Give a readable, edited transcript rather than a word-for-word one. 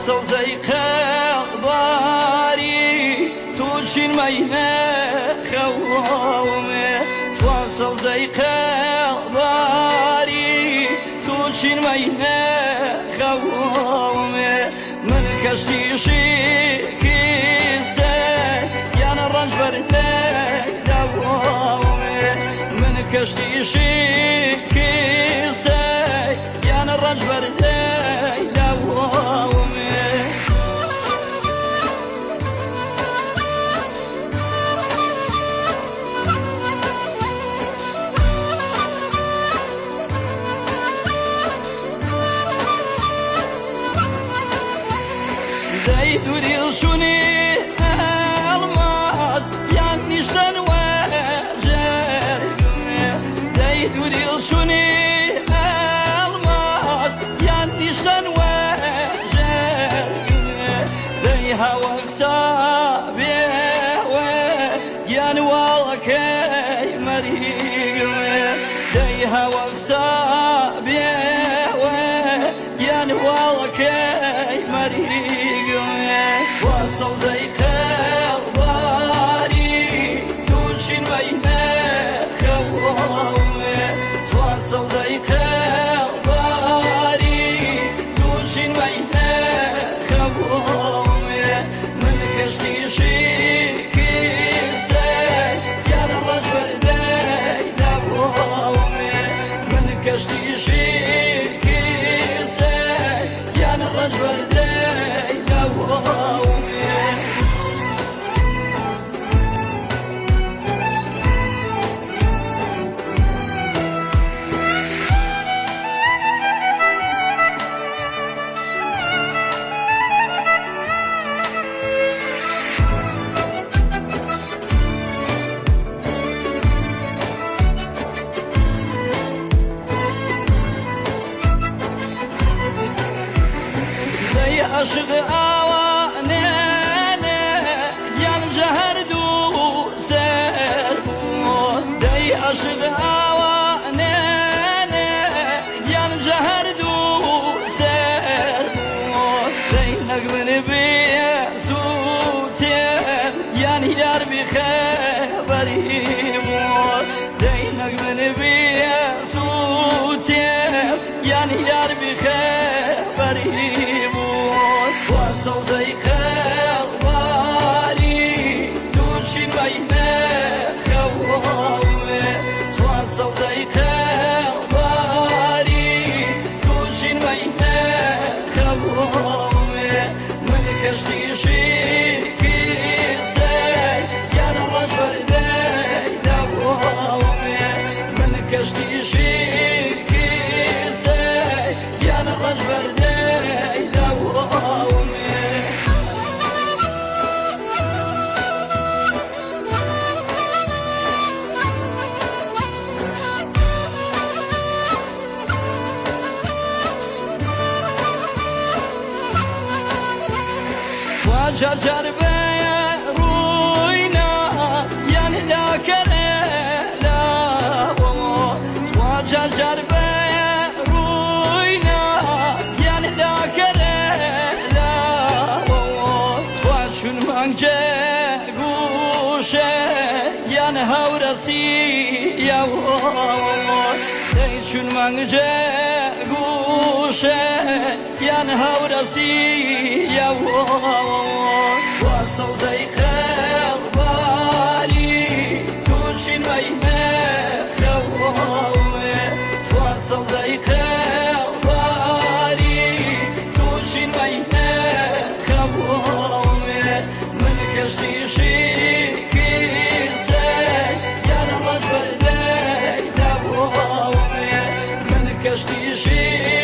سوزي قلباري توشين مينا خوامي تواصل زي قلباري توشين مينا خوامي من كشتي شيكيستي يانا الرنج بردي دوامي من كشتي شيكيستي يانا الرنج بردي دوامي دوري شوني الماس يعني شلون وجر دوري شوني الماس يعني شلون وجر ديها وقتابي يعني والله مريم ديها وقتابي يعني والله مريم وصل زي قلباري توشين مينا خوامي توصل زي قلباري توشين مينا خوامي من كشتي شيكيستي يانا الرجل دي دوامي من كشتي شيكيستي يانا الرجل دي دوامي عاشق آوانه یان جهر دو سر بود دی عاشق آوانه یان جهر دو سر بود دی نگمن بی سوته یان یار بی خبری بود دی نگمن بی سوته یان یار بی خبری وصل زي قلباري توشين مينا خوامي توصل زي قلباري توشين مينا خوامي من كشتي شيكيستي يانا الرجل دي دوامي من كشتي شيكيستي يانا الرجل دي دوامي جرجر بروينا يعني لا كلا جرجر بروينا يعني لا كلا شون منجه گوشه يعني هورسي يا شون منجه گوشه يعني هورسي يا وصل زي قلباري توشين مينا خوامي توصل زي قلباري توشين مينا خوامي من كشتي شيكيستي يانا الرجل دي دوامي من كشتي شيكيستي